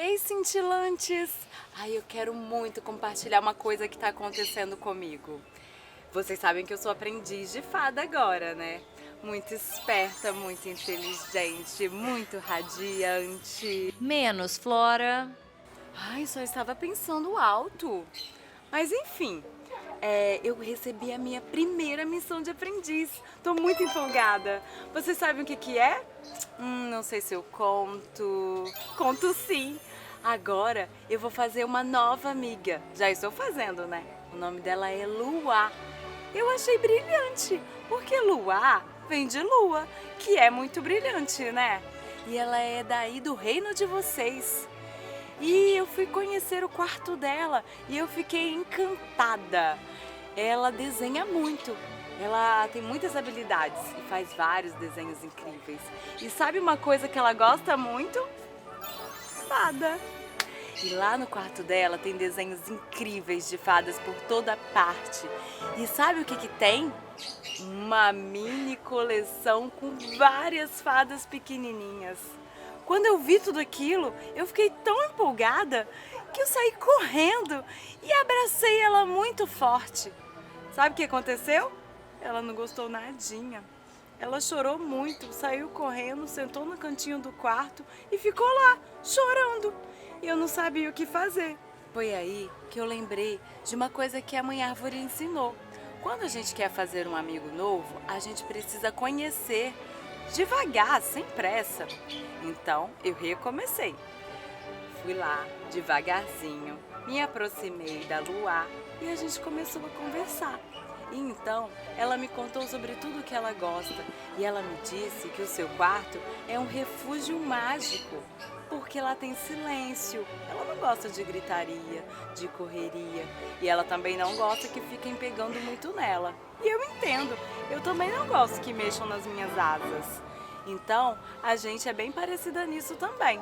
Ei, cintilantes! Ai, eu quero muito compartilhar uma coisa que tá acontecendo comigo. Vocês sabem que eu sou aprendiz de fada agora, né? Muito esperta, muito inteligente, muito radiante. Menos, Flora. Ai, só estava pensando alto. Mas enfim, eu recebi a minha primeira missão de aprendiz. Tô muito empolgada. Vocês sabem o que que é? Não sei se eu conto. Conto sim. Agora eu vou fazer uma nova amiga. Já estou fazendo, né? O nome dela é Luá. Eu achei brilhante, porque Luá vem de lua, que é muito brilhante, né? E ela é daí do reino de vocês. E eu fui conhecer o quarto dela e eu fiquei encantada. Ela desenha muito. Ela tem muitas habilidades e faz vários desenhos incríveis. E sabe uma coisa que ela gosta muito? Fada. E lá no quarto dela tem desenhos incríveis de fadas por toda parte. E sabe o que que tem? Uma mini coleção com várias fadas pequenininhas. Quando eu vi tudo aquilo, eu fiquei tão empolgada que eu saí correndo e abracei ela muito forte. Sabe o que aconteceu? Ela não gostou nadinha. Ela chorou muito, saiu correndo, sentou no cantinho do quarto e ficou lá, chorando. E eu não sabia o que fazer. Foi aí que eu lembrei de uma coisa que a Mãe Árvore ensinou. Quando a gente quer fazer um amigo novo, a gente precisa conhecer devagar, sem pressa. Então, eu recomecei. Fui lá, devagarzinho, me aproximei da Luá e a gente começou a conversar. E então, ela me contou sobre tudo que ela gosta e ela me disse que o seu quarto é um refúgio mágico, porque lá tem silêncio. Ela não gosta de gritaria, de correria e ela também não gosta que fiquem pegando muito nela. E eu entendo, eu também não gosto que mexam nas minhas asas. Então, a gente é bem parecida nisso também.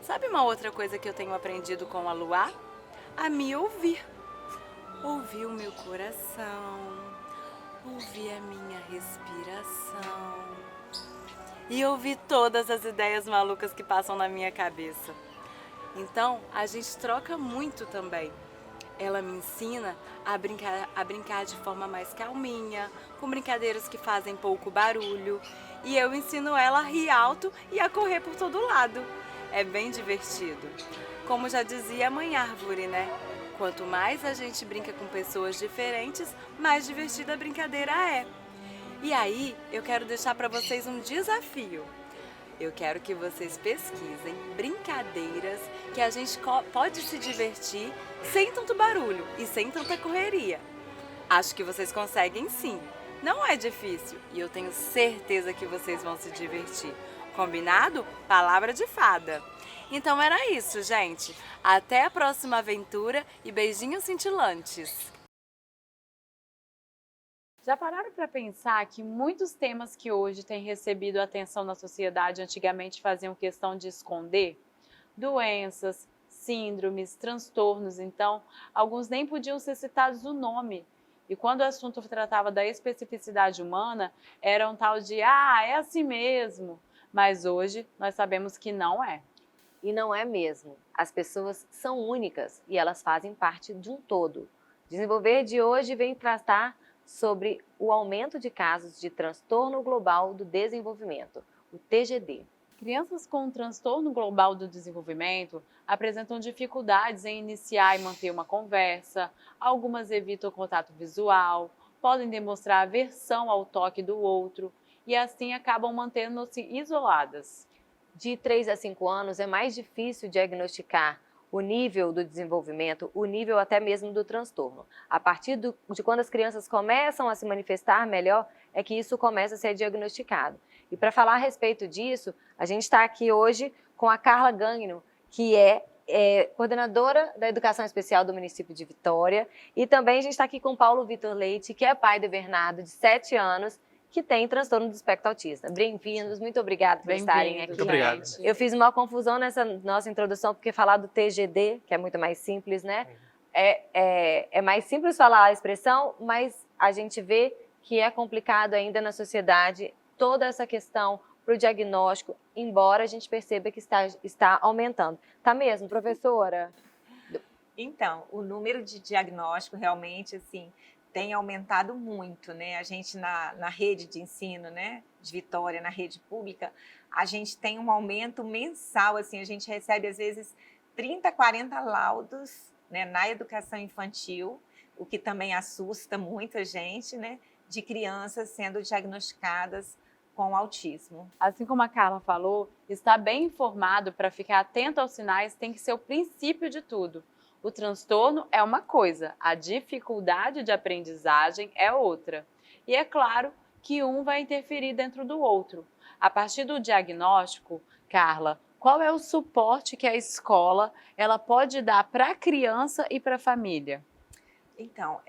Sabe uma outra coisa que eu tenho aprendido com a Luá? A me ouvir. Ouvir o meu coração, ouvir a minha respiração e ouvir todas as ideias malucas que passam na minha cabeça. Então, a gente troca muito também. Ela me ensina a brincar de forma mais calminha, com brincadeiras que fazem pouco barulho. E eu ensino ela a rir alto e a correr por todo lado. É bem divertido. Como já dizia a Mãe Árvore, né? Quanto mais a gente brinca com pessoas diferentes, mais divertida a brincadeira é. E aí, eu quero deixar para vocês um desafio. Eu quero que vocês pesquisem brincadeiras que a gente pode se divertir sem tanto barulho e sem tanta correria. Acho que vocês conseguem sim. Não é difícil e eu tenho certeza que vocês vão se divertir. Combinado? Palavra de fada. Então era isso, gente. Até a próxima aventura e beijinhos cintilantes. Já pararam para pensar que muitos temas que hoje têm recebido atenção na sociedade antigamente faziam questão de esconder? Doenças, síndromes, transtornos, então, alguns nem podiam ser citados o nome. E quando o assunto tratava da especificidade humana, era um tal de, é assim mesmo. Mas hoje nós sabemos que não é. E não é mesmo. As pessoas são únicas e elas fazem parte de um todo. Desenvolver de hoje vem tratar sobre o aumento de casos de transtorno global do desenvolvimento, o TGD. Crianças com transtorno global do desenvolvimento apresentam dificuldades em iniciar e manter uma conversa, algumas evitam o contato visual, podem demonstrar aversão ao toque do outro e assim acabam mantendo-se isoladas. De 3 a 5 anos é mais difícil diagnosticar o nível do desenvolvimento, o nível até mesmo do transtorno. A partir de quando as crianças começam a se manifestar melhor, é que isso começa a ser diagnosticado. E para falar a respeito disso, a gente está aqui hoje com a Carla Gagno, que é coordenadora da Educação Especial do município de Vitória. E também a gente está aqui com o Paulo Vitor Leite, que é pai do Bernardo, de 7 anos, que tem transtorno do espectro autista. Bem-vindos, muito obrigada por estarem aqui. Muito obrigado. Eu fiz uma confusão nessa nossa introdução, porque falar do TGD, que é muito mais simples, né? É mais simples falar a expressão, mas a gente vê que é complicado ainda na sociedade toda essa questão para o diagnóstico, embora a gente perceba que está aumentando. Tá mesmo, professora? Então, o número de diagnóstico realmente, assim, tem aumentado muito, né? A gente na rede de ensino, né, de Vitória, na rede pública, a gente tem um aumento mensal, assim, a gente recebe às vezes 30, 40 laudos, né, na educação infantil, o que também assusta muita gente, né, de crianças sendo diagnosticadas com autismo. Assim como a Carla falou, estar bem informado para ficar atento aos sinais tem que ser o princípio de tudo. O transtorno é uma coisa, a dificuldade de aprendizagem é outra. E é claro que um vai interferir dentro do outro. A partir do diagnóstico, Carla, qual é o suporte que a escola ela pode dar para a criança e para a família? Então,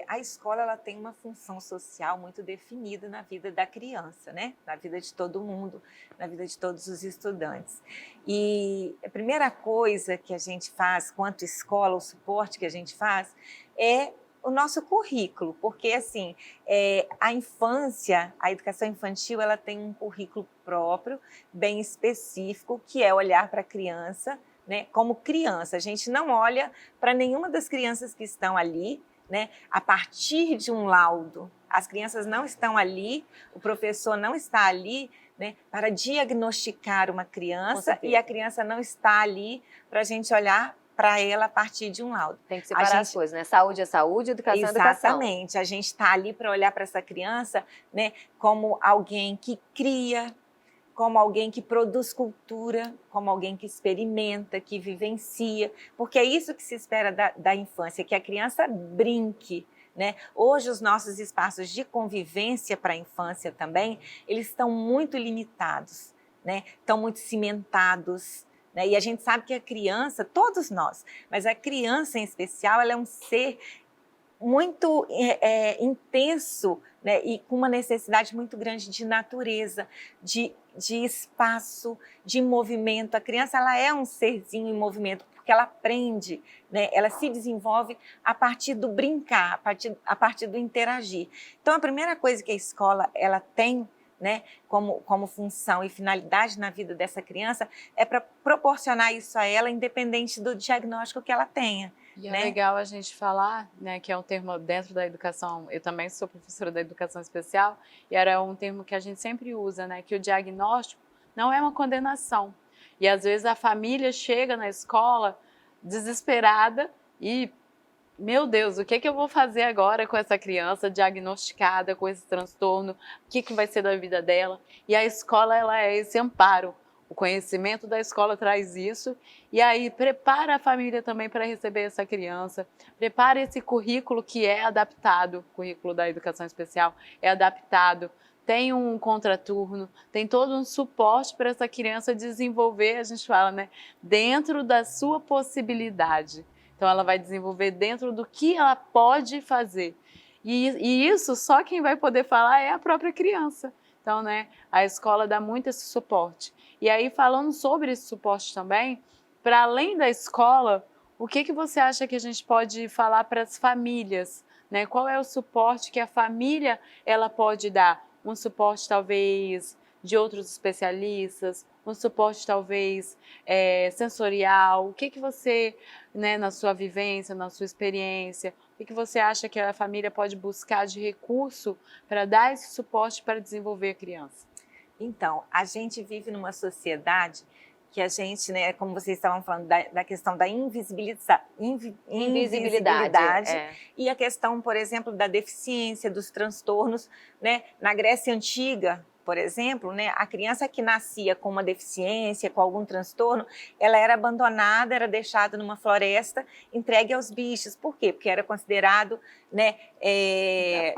a escola ela tem uma função social muito definida na vida da criança, né? Na vida de todo mundo, na vida de todos os estudantes. E a primeira coisa que a gente faz, quanto escola, o suporte que a gente faz, é o nosso currículo, porque assim, a infância, a educação infantil, ela tem um currículo próprio, bem específico, que é olhar para a criança, né, como criança. A gente não olha para nenhuma das crianças que estão ali, né, a partir de um laudo. As crianças não estão ali, o professor não está ali, né, para diagnosticar uma criança e a criança não está ali para a gente olhar para ela a partir de um laudo. Tem que separar as coisas, né? Saúde é saúde, educação é educação. Exatamente. A gente está ali para olhar para essa criança, né, como alguém que cria, como alguém que produz cultura, como alguém que experimenta, que vivencia, porque é isso que se espera da infância, que a criança brinque, né? Hoje os nossos espaços de convivência para a infância também, eles estão muito limitados, né? Estão muito cimentados, né? E a gente sabe que a criança, todos nós, mas a criança em especial, ela é um ser muito intenso, né, e com uma necessidade muito grande de natureza, de espaço, de movimento. A criança ela é um serzinho em movimento, porque ela aprende, né, ela se desenvolve a partir do brincar, a partir do interagir. Então, a primeira coisa que a escola ela tem, né, como função e finalidade na vida dessa criança é para proporcionar isso a ela, independente do diagnóstico que ela tenha. E né? é legal a gente falar, né, que é um termo dentro da educação, eu também sou professora da educação especial, e era um termo que a gente sempre usa, né, que o diagnóstico não é uma condenação. E às vezes a família chega na escola desesperada e, meu Deus, o que eu vou fazer agora com essa criança diagnosticada com esse transtorno? O que vai ser da vida dela? E a escola ela é esse amparo. O conhecimento da escola traz isso, e aí prepara a família também para receber essa criança, prepara esse currículo que é adaptado, o currículo da educação especial é adaptado, tem um contraturno, tem todo um suporte para essa criança desenvolver, a gente fala, né, dentro da sua possibilidade. Então ela vai desenvolver dentro do que ela pode fazer. E isso só quem vai poder falar é a própria criança. Então, né, a escola dá muito esse suporte. E aí, falando sobre esse suporte também, para além da escola, o que você acha que a gente pode falar para as famílias? Né? Qual é o suporte que a família ela pode dar? Um suporte, talvez, de outros especialistas, um suporte, talvez, sensorial. O que você, né, na sua vivência, na sua experiência, o que você acha que a família pode buscar de recurso para dar esse suporte para desenvolver a criança? Então, a gente vive numa sociedade que a gente, né, como vocês estavam falando, da questão da invisibilidade e a questão, por exemplo, da deficiência, dos transtornos, né? Na Grécia Antiga, por exemplo, né, a criança que nascia com uma deficiência, com algum transtorno, ela era abandonada, era deixada numa floresta, entregue aos bichos. Por quê? Porque era considerado, né, e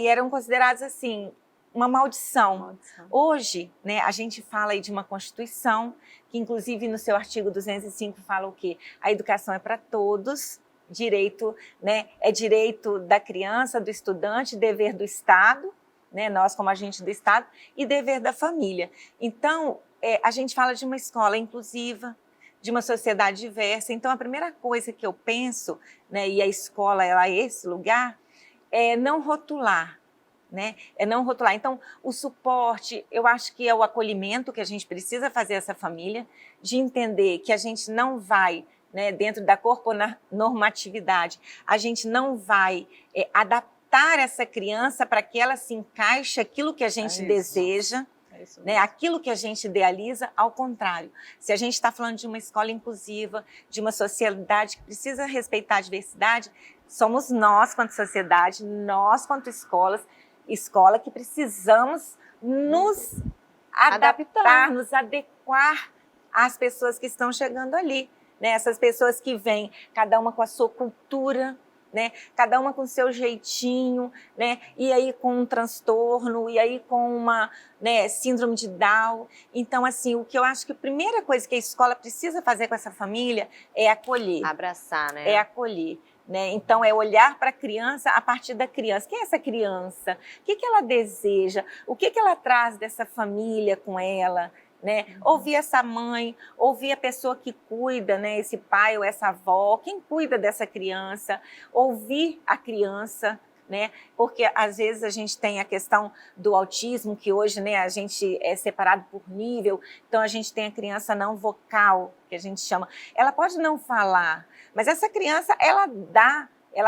eram considerados assim, uma maldição. Hoje, né, a gente fala aí de uma Constituição, que inclusive no seu artigo 205 fala o quê? A educação é para todos, direito, né, é direito da criança, do estudante, dever do Estado, né, nós como agente do Estado, e dever da família. Então, a gente fala de uma escola inclusiva, de uma sociedade diversa. Então, a primeira coisa que eu penso, né, e a escola ela é esse lugar, é não rotular, né? É não rotular. Então, o suporte, eu acho que é o acolhimento que a gente precisa fazer essa família, de entender que a gente não vai, né, dentro da corponormatividade, a gente não vai adaptar essa criança para que ela se encaixe aquilo que a gente deseja, né, aquilo que a gente idealiza. Ao contrário, se a gente está falando de uma escola inclusiva, de uma sociedade que precisa respeitar a diversidade, somos nós, quanto sociedade, nós, quanto escola que precisamos nos adaptar, nos adequar às pessoas que estão chegando ali, né? Essas pessoas que vêm, cada uma com a sua cultura, né? Cada uma com o seu jeitinho, né? E aí com um transtorno, e aí com uma, né, síndrome de Down. Então, assim, o que eu acho que a primeira coisa que a escola precisa fazer com essa família é acolher. Abraçar, né? É acolher. Né? Então, é olhar para a criança a partir da criança. Quem é essa criança? O que ela deseja? O que ela traz dessa família com ela? Né? Ouvir essa mãe, ouvir a pessoa que cuida, né? Esse pai ou essa avó, quem cuida dessa criança, ouvir a criança, né? Porque às vezes a gente tem a questão do autismo, que hoje, né, a gente é separado por nível, então a gente tem a criança não vocal, que a gente chama. Ela pode não falar, mas essa criança, ela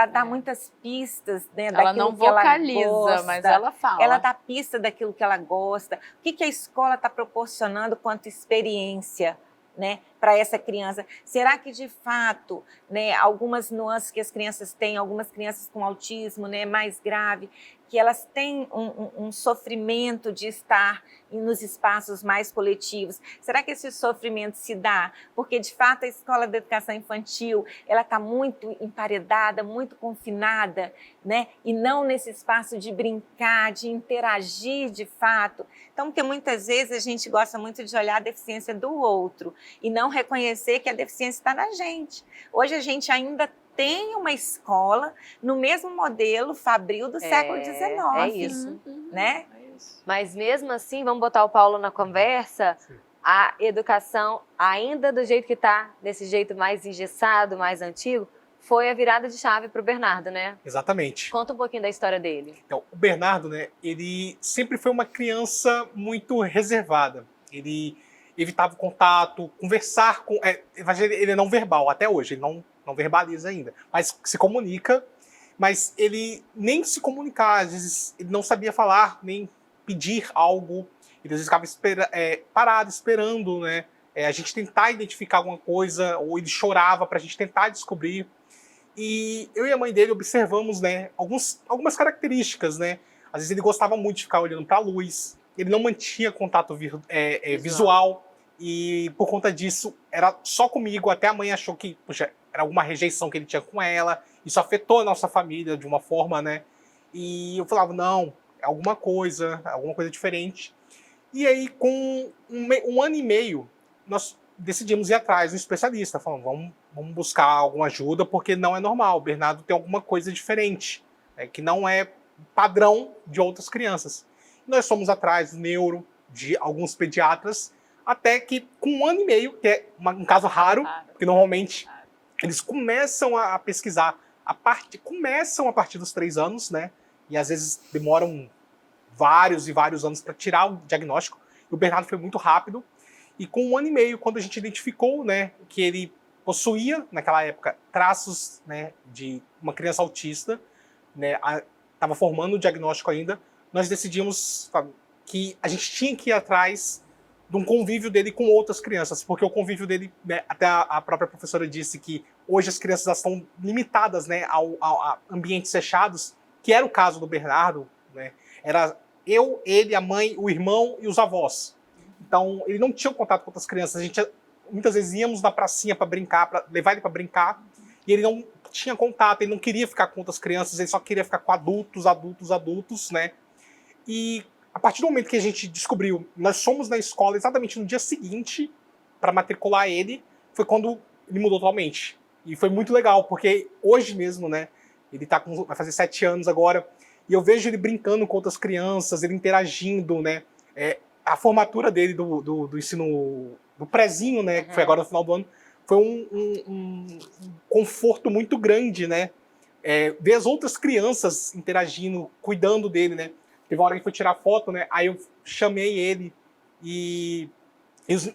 dá muitas pistas, né, Ela daquilo não que ela vocaliza, gosta. mas ela fala. Ela dá pista daquilo que ela gosta. O que a escola está proporcionando quanto experiência, né, para essa criança? Será que, de fato, né, algumas nuances que as crianças têm, algumas crianças com autismo, né, mais grave, que elas têm um sofrimento de estar nos espaços mais coletivos? Será que esse sofrimento se dá porque, de fato, a escola de educação infantil ela está muito emparedada, muito confinada, né? E não nesse espaço de brincar, de interagir de fato? Então, porque muitas vezes a gente gosta muito de olhar a deficiência do outro e não reconhecer que a deficiência está na gente. Hoje a gente ainda tem uma escola no mesmo modelo fabril do século XIX. É isso. Né? Mas mesmo assim, vamos botar o Paulo na conversa, a educação, ainda do jeito que está, desse jeito mais engessado, mais antigo, foi a virada de chave para o Bernardo, né? Exatamente. Conta um pouquinho da história dele. Então, o Bernardo, né, ele sempre foi uma criança muito reservada. Ele evitava o contato, conversar com... ele é não verbal até hoje, ele não verbaliza ainda, mas se comunica, mas ele nem se comunicar, às vezes ele não sabia falar, nem pedir algo, ele às vezes ficava parado, esperando, né, a gente tentar identificar alguma coisa, ou ele chorava para a gente tentar descobrir. E eu e a mãe dele observamos, né, algumas características, né, às vezes ele gostava muito de ficar olhando para a luz, ele não mantinha contato visual, e por conta disso era só comigo, até a mãe achou que, puxa, era alguma rejeição que ele tinha com ela, isso afetou a nossa família de uma forma, né? E eu falava, não, é alguma coisa diferente. E aí, com um ano e meio, nós decidimos ir atrás de um especialista, falando, vamos buscar alguma ajuda, porque não é normal, o Bernardo tem alguma coisa diferente, né, que não é padrão de outras crianças. E nós fomos atrás do neuro, de alguns pediatras, até que com um ano e meio, que é um caso raro, porque normalmente eles começam a pesquisar, começam a partir dos 3 anos, né? E às vezes demoram vários e vários anos para tirar o diagnóstico. E o Bernardo foi muito rápido. E com um ano e meio, quando a gente identificou, né, que ele possuía, naquela época, traços, né, de uma criança autista, né, estava formando o diagnóstico ainda, nós decidimos que a gente tinha que ir atrás de um convívio dele com outras crianças, porque o convívio dele, né, até a própria professora disse que hoje as crianças estão limitadas, né, a ambientes fechados, que era o caso do Bernardo, né, era eu, ele, a mãe, o irmão e os avós. Então, ele não tinha contato com outras crianças, a gente muitas vezes íamos na pracinha para brincar, para levar ele para brincar, e ele não tinha contato, ele não queria ficar com outras crianças, ele só queria ficar com adultos, né, e a partir do momento que a gente descobriu, nós fomos na escola exatamente no dia seguinte para matricular ele, foi quando ele mudou totalmente. E foi muito legal, porque hoje mesmo, né, ele vai fazer 7 anos agora, e eu vejo ele brincando com outras crianças, ele interagindo, né, a formatura dele do ensino, do prezinho, né, que foi agora no final do ano, foi um conforto muito grande, né, ver as outras crianças interagindo, cuidando dele, né. teve uma hora que foi tirar foto, né? Aí eu chamei ele e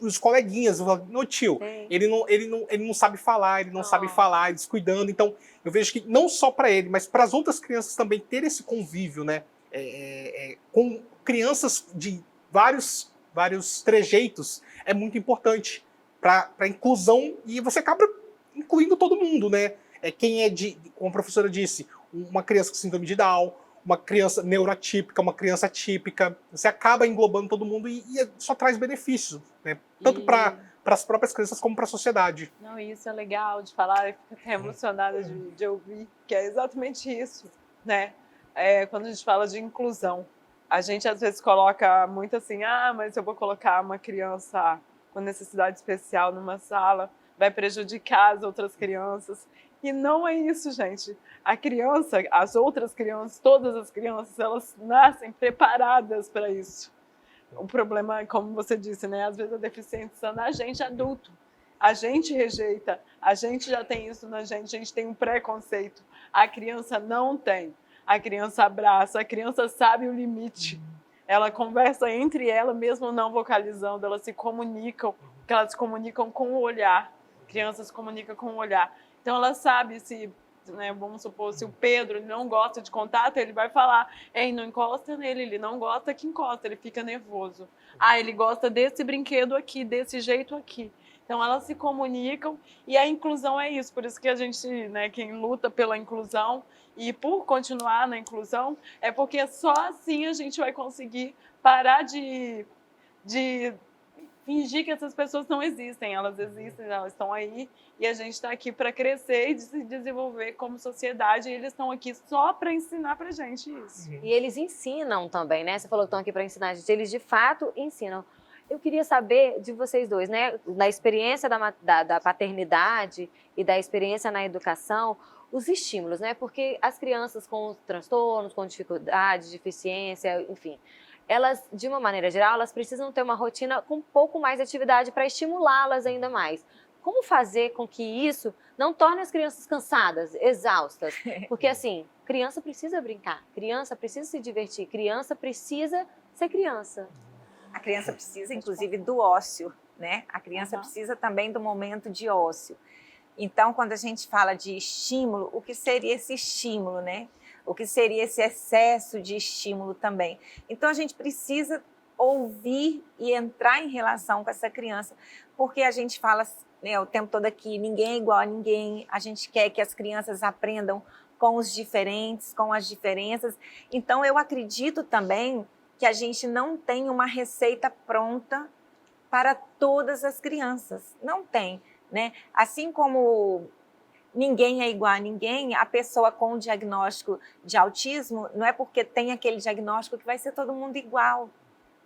os coleguinhas, eu falei, não, tio, ele não sabe falar, ele não sabe falar, descuidando. Então, eu vejo que não só para ele, mas para as outras crianças também ter esse convívio, né? Com crianças de vários trejeitos é muito importante para a inclusão, e você acaba incluindo todo mundo, né? Quem é como a professora disse, uma criança com síndrome de Down, uma criança neuroatípica, uma criança atípica, você acaba englobando todo mundo e só traz benefícios, né? Tanto para as próprias crianças como para a sociedade. Não, isso é legal de falar, eu fico até emocionada de ouvir, que é exatamente isso, né? Quando a gente fala de inclusão, a gente às vezes coloca muito assim, mas eu vou colocar uma criança com necessidade especial numa sala, vai prejudicar as outras crianças. E não é isso, gente. A criança, as outras crianças, todas as crianças, elas nascem preparadas para isso. O problema, como você disse, né? Às vezes a deficiência está na gente adulto. A gente rejeita, a gente já tem isso na gente, a gente tem um preconceito. A criança não tem. A criança abraça, a criança sabe o limite. Ela conversa entre ela, mesmo não vocalizando, elas se comunicam, porque elas se comunicam com o olhar. Crianças se comunicam com o olhar. Então ela sabe se, né, vamos supor, se o Pedro ele não gosta de contato, ele vai falar, ei, não encosta nele, ele não gosta que encosta, ele fica nervoso. Ele gosta desse brinquedo aqui, desse jeito aqui. Então elas se comunicam e a inclusão é isso, por isso que a gente, né, quem luta pela inclusão e por continuar na inclusão, é porque só assim a gente vai conseguir parar de fingir que essas pessoas não existem, elas estão aí e a gente está aqui para crescer e se desenvolver como sociedade e eles estão aqui só para ensinar para gente isso. E eles ensinam também, né? Você falou que estão aqui para ensinar a gente, eles de fato ensinam. Eu queria saber de vocês dois, né? Da experiência da paternidade e da experiência na educação, os estímulos, né? Porque as crianças com transtornos, com dificuldade, deficiência, enfim, elas, de uma maneira geral, elas precisam ter uma rotina com um pouco mais de atividade para estimulá-las ainda mais. Como fazer com que isso não torne as crianças cansadas, exaustas? Porque, assim, criança precisa brincar, criança precisa se divertir, criança precisa ser criança. A criança precisa, inclusive, do ócio, né? A criança precisa também do momento de ócio. Então, quando a gente fala de estímulo, o que seria esse estímulo, né? O que seria esse excesso de estímulo também? Então, a gente precisa ouvir e entrar em relação com essa criança, porque a gente fala, né, o tempo todo aqui, ninguém é igual a ninguém, a gente quer que as crianças aprendam com os diferentes, com as diferenças. Então, eu acredito também que a gente não tem uma receita pronta para todas as crianças. Não tem, né? Assim como ninguém é igual a ninguém, a pessoa com o diagnóstico de autismo, não é porque tem aquele diagnóstico que vai ser todo mundo igual.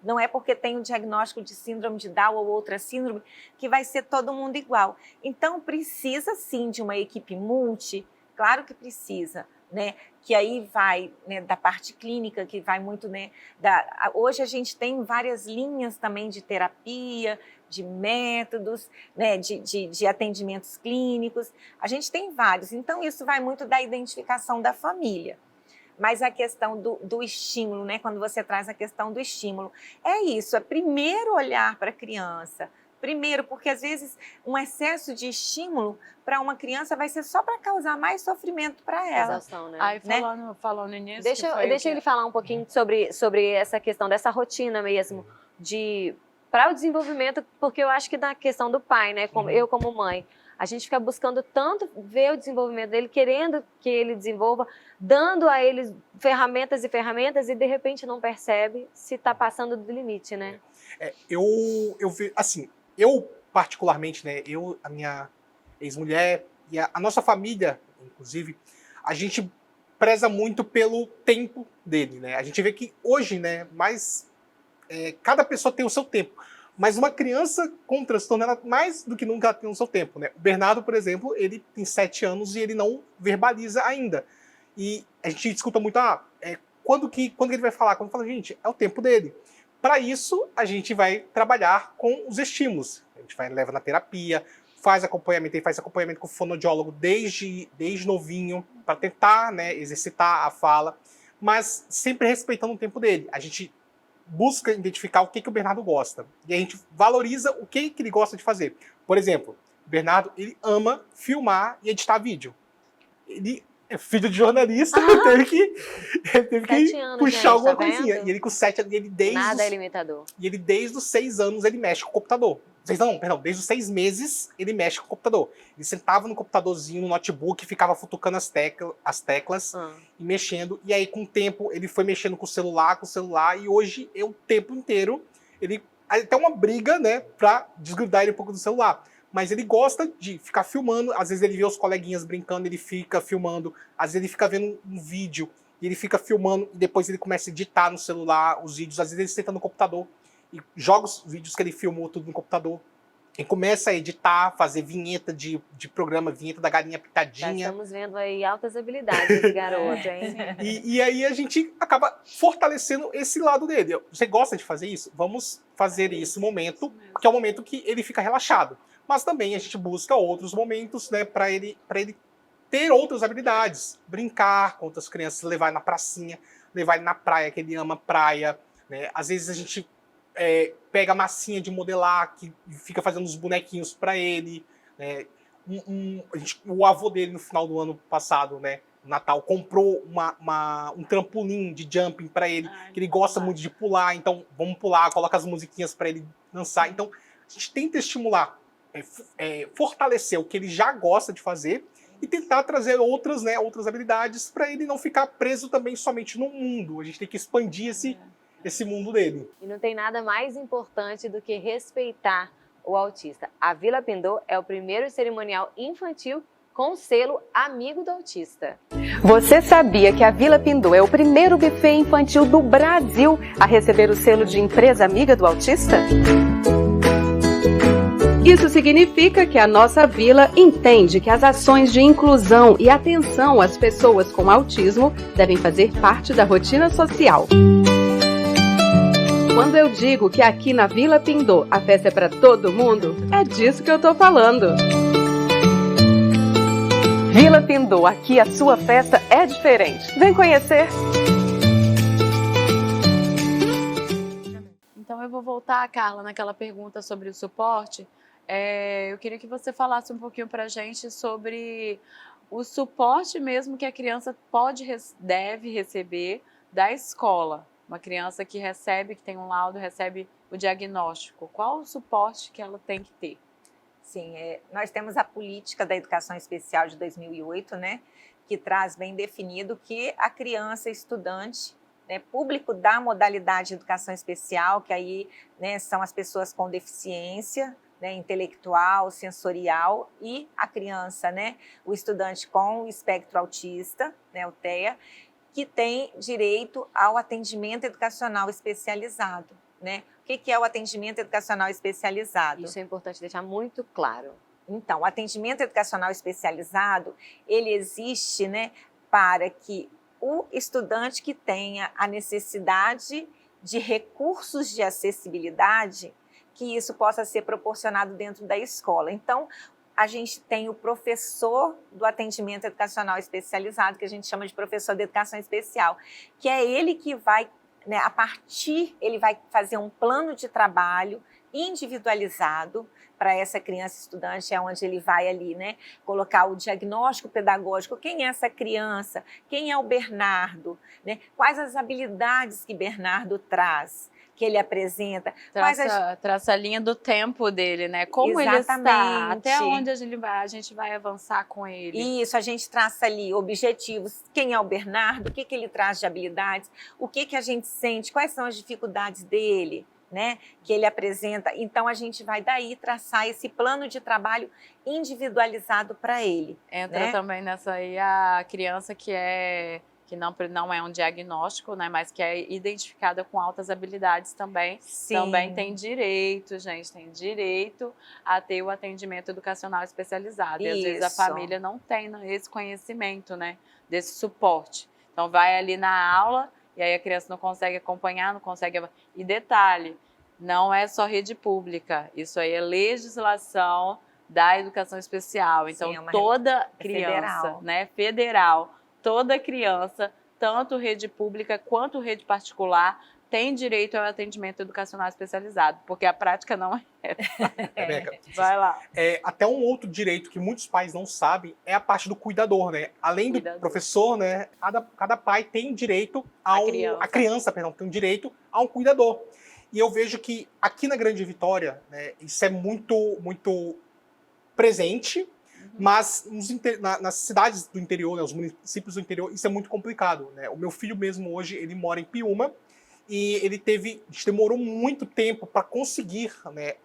Não é porque tem o diagnóstico de síndrome de Down ou outra síndrome que vai ser todo mundo igual. Então, precisa sim de uma equipe multi, claro que precisa, né? Que aí vai, né, da parte clínica, que vai muito, né, hoje a gente tem várias linhas também de terapia, de métodos, né, de atendimentos clínicos, a gente tem vários, então isso vai muito da identificação da família. Mas a questão do estímulo, né, quando você traz a questão do estímulo, é isso, é primeiro olhar para a criança. Primeiro, porque às vezes um excesso de estímulo para uma criança vai ser só para causar mais sofrimento para ela. Exaustão, né? Falando nisso... Deixa ele falar um pouquinho sobre essa questão dessa rotina mesmo, para o desenvolvimento, porque eu acho que na questão do pai, né, eu como mãe, a gente fica buscando tanto ver o desenvolvimento dele, querendo que ele desenvolva, dando a ele ferramentas e ferramentas e de repente não percebe se está passando do limite, né? Eu assim, eu particularmente, né, a minha ex-mulher e a nossa família, inclusive, a gente preza muito pelo tempo dele, né? A gente vê que hoje, né, cada pessoa tem o seu tempo. Mas uma criança com transtorno, ela, mais do que nunca, ela tem o seu tempo, né? O Bernardo, por exemplo, ele tem 7 anos e ele não verbaliza ainda. E a gente escuta muito, quando que ele vai falar? Quando fala, gente, é o tempo dele. Para isso, a gente vai trabalhar com os estímulos. A gente leva na terapia, faz acompanhamento com o fonoaudiólogo desde novinho, para tentar, né, exercitar a fala. mas sempre respeitando o tempo dele. A gente busca identificar o que o Bernardo gosta. E a gente valoriza o que ele gosta de fazer. Por exemplo, o Bernardo, ele ama filmar e editar vídeo. Ele é filho de jornalista, ele teve que anos, puxar gente, alguma tá coisinha. vendo? E ele com 7 anos, Nada é limitador. e ele desde os 6 anos ele mexe com o computador. Desde os 6 meses ele mexe com o computador. Ele sentava no computadorzinho, no notebook, ficava futucando as teclas e mexendo. E aí, com o tempo, ele foi mexendo com o celular, e hoje é o tempo inteiro. Ele até uma briga, né, pra desgrudar ele um pouco do celular. Mas ele gosta de ficar filmando, às vezes ele vê os coleguinhas brincando, ele fica filmando, às vezes ele fica vendo um vídeo, e ele fica filmando, e depois ele começa a editar no celular os vídeos, às vezes ele senta no computador, e joga os vídeos que ele filmou tudo no computador, e começa a editar, fazer vinheta de programa, vinheta da galinha Já pitadinha. estamos vendo aí altas habilidades desse garoto, hein? E aí a gente acaba fortalecendo esse lado dele. Você gosta de fazer isso? Vamos fazer esse momento, que é o momento que ele fica relaxado. Mas também a gente busca outros momentos, né, para ele ter outras habilidades. Brincar com outras crianças, levar ele na pracinha, levar ele na praia, que ele ama praia. Né? Às vezes a gente pega a massinha de modelar, que fica fazendo uns bonequinhos para ele. Né? O avô dele, no final do ano passado, né, Natal, comprou um trampolim de jumping para ele, que ele gosta muito de pular. Então, vamos pular, coloca as musiquinhas para ele dançar. Então, a gente tenta estimular, fortalecer o que ele já gosta de fazer e tentar trazer outras habilidades para ele não ficar preso também somente no mundo. A gente tem que expandir esse mundo dele. E não tem nada mais importante do que respeitar o autista. A Vila Pindô é o primeiro cerimonial infantil com o selo Amigo do Autista. Você sabia que a Vila Pindô é o primeiro buffet infantil do Brasil a receber o selo de Empresa Amiga do Autista? Isso significa que a nossa vila entende que as ações de inclusão e atenção às pessoas com autismo devem fazer parte da rotina social. Quando eu digo que aqui na Vila Pindô a festa é para todo mundo, é disso que eu tô falando. Vila Pindô, aqui a sua festa é diferente. Vem conhecer! Então eu vou voltar, Carla, naquela pergunta sobre o suporte. Eu queria que você falasse um pouquinho pra gente sobre o suporte mesmo que a criança deve receber da escola. Uma criança que tem um laudo, recebe o diagnóstico. Qual o suporte que ela tem que ter? Sim, nós temos a política da educação especial de 2008, né, que traz bem definido que a criança estudante, né, público da modalidade de educação especial, que aí, né, são as pessoas com deficiência, né, intelectual, sensorial, e a criança, né, o estudante com espectro autista, né, o TEA, que tem direito ao atendimento educacional especializado. Né? O que é o atendimento educacional especializado? Isso é importante deixar muito claro. Então, o atendimento educacional especializado, ele existe, né, para que o estudante que tenha a necessidade de recursos de acessibilidade, que isso possa ser proporcionado dentro da escola. Então, a gente tem o professor do atendimento educacional especializado, que a gente chama de professor de educação especial, que é ele que vai, né, ele vai fazer um plano de trabalho individualizado para essa criança estudante, é onde ele vai ali, né, colocar o diagnóstico pedagógico, quem é essa criança, quem é o Bernardo, né, quais as habilidades que Bernardo traz, que ele apresenta. Traça a linha do tempo dele, né? Como Exatamente. Ele está, até onde a gente vai avançar com ele. Isso, a gente traça ali objetivos, quem é o Bernardo, o que ele traz de habilidades, o que a gente sente, quais são as dificuldades dele, né, que ele apresenta. Então, a gente vai daí traçar esse plano de trabalho individualizado para ele. Entra, né? também nessa aí a criança que não é um diagnóstico, né, mas que é identificada com altas habilidades também. Sim. Também tem direito, gente, tem direito a ter o atendimento educacional especializado. E às vezes a família não tem esse conhecimento, né, desse suporte. Então vai ali na aula e aí a criança não consegue acompanhar, não consegue... E detalhe, não é só rede pública, isso aí é legislação da educação especial. Então Sim, toda criança, federal. né, federal, toda criança tanto rede pública quanto rede particular tem direito ao atendimento educacional especializado, porque a prática não é. Rebeca, Vai lá. até um outro direito que muitos pais não sabem é a parte do cuidador, né? Além do Cuidador. professor, né? Cada pai tem direito A criança. tem um direito a um cuidador. E eu vejo que aqui na Grande Vitória, né, isso é muito presente, mas nas cidades do interior, né, os municípios do interior, isso é muito complicado, né? O meu filho mesmo hoje, ele mora em Piúma, e a gente demorou muito tempo para conseguir, né,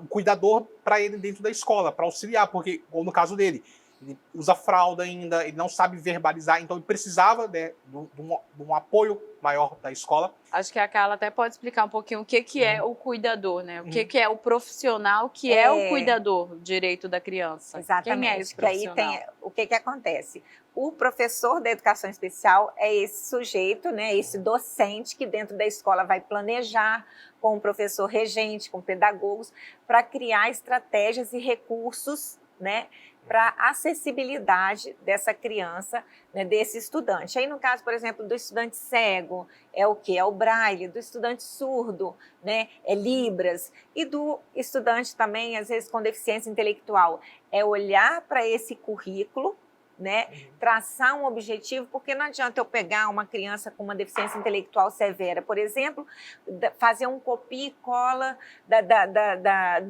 um cuidador para ele dentro da escola, para auxiliar, porque, ou no caso dele, ele usa fralda ainda, ele não sabe verbalizar, então ele precisava, né, de um apoio maior da escola. Acho que a Carla até pode explicar um pouquinho o que é o cuidador, né? O que é o profissional que é o cuidador direito da criança. Exatamente. Quem é esse que aí profissional? tem o que acontece? O professor da educação especial é esse sujeito, né, esse docente que dentro da escola vai planejar com o professor regente, com pedagogos, para criar estratégias e recursos, né, para acessibilidade dessa criança, né, desse estudante. Aí, no caso, por exemplo, do estudante cego, é o quê? É o braille, do estudante surdo, né, é Libras, e do estudante também, às vezes, com deficiência intelectual, é olhar para esse currículo, né, traçar um objetivo, porque não adianta eu pegar uma criança com uma deficiência intelectual severa, por exemplo, fazer um copia e cola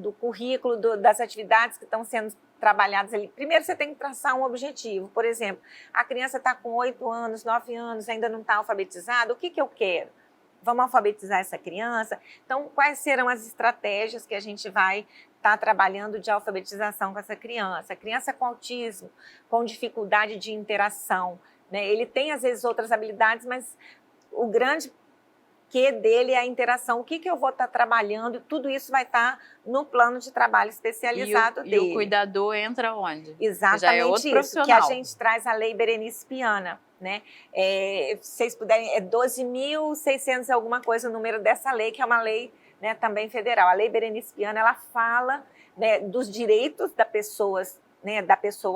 do currículo, das atividades que estão sendo trabalhadas ali. Primeiro você tem que traçar um objetivo, por exemplo, a criança está com 8 anos, 9 anos, ainda não está alfabetizada, o que eu quero? Vamos alfabetizar essa criança? Então, quais serão as estratégias que a gente vai estar trabalhando de alfabetização com essa criança? A criança com autismo, com dificuldade de interação, né? Ele tem, às vezes, outras habilidades, mas o grande que dele é a interação. O que eu vou estar trabalhando? Tudo isso vai estar no plano de trabalho especializado dele. E o cuidador entra onde? Exatamente Já é outro isso, profissional. que a gente traz a Lei Berenice Piana, né? Se vocês puderem, é 12.600 alguma coisa o número dessa lei, que é uma lei, né, também federal. A Lei Berenice Piana, ela fala, né, dos direitos da pessoa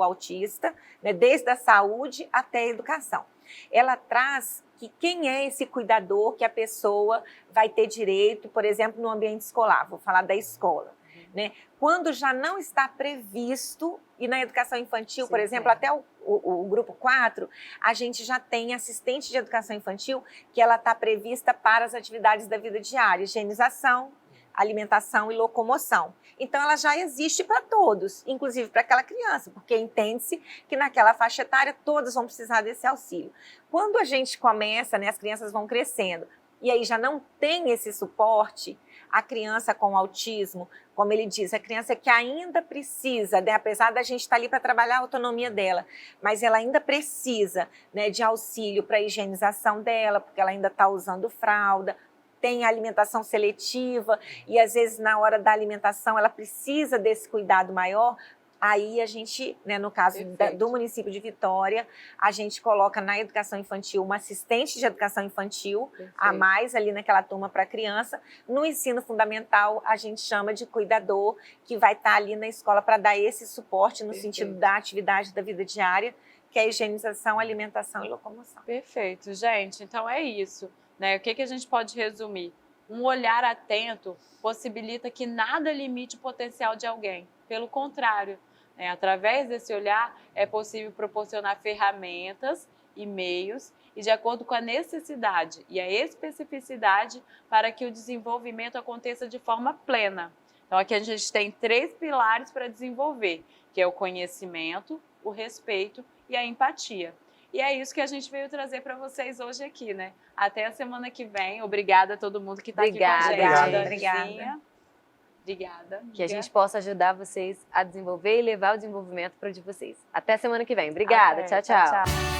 autista, né, desde a saúde até a educação. Ela traz que quem é esse cuidador que a pessoa vai ter direito, por exemplo, no ambiente escolar, vou falar da escola, né? Quando já não está previsto, e na educação infantil, por exemplo, até o grupo 4, a gente já tem assistente de educação infantil que ela está prevista para as atividades da vida diária, higienização, alimentação e locomoção. Então, ela já existe para todos, inclusive para aquela criança, porque entende-se que naquela faixa etária todos vão precisar desse auxílio. Quando a gente começa, né, as crianças vão crescendo, e aí já não tem esse suporte, a criança com autismo, como ele diz, a criança que ainda precisa, né, apesar da gente estar ali para trabalhar a autonomia dela, mas ela ainda precisa, né, de auxílio para a higienização dela, porque ela ainda está usando fralda, tem alimentação seletiva e às vezes na hora da alimentação ela precisa desse cuidado maior. Aí a gente, né, no caso do município de Vitória, a gente coloca na educação infantil uma assistente de educação infantil a mais ali naquela turma para criança. No ensino fundamental, a gente chama de cuidador, que vai estar ali na escola para dar esse suporte no sentido da atividade da vida diária, que é a higienização, alimentação e locomoção. Perfeito, gente. Então é isso, né? O que a gente pode resumir? Um olhar atento possibilita que nada limite o potencial de alguém. Pelo contrário, né? Através desse olhar é possível proporcionar ferramentas e meios e de acordo com a necessidade e a especificidade para que o desenvolvimento aconteça de forma plena. Então aqui a gente tem 3 pilares para desenvolver, que é o conhecimento, o respeito e a empatia. E é isso que a gente veio trazer para vocês hoje aqui, né? Até a semana que vem. Obrigada a todo mundo que está aqui com a gente. Obrigada. Que a gente possa ajudar vocês a desenvolver e levar o desenvolvimento para o de vocês. Até semana que vem. Obrigada. Tchau, tchau.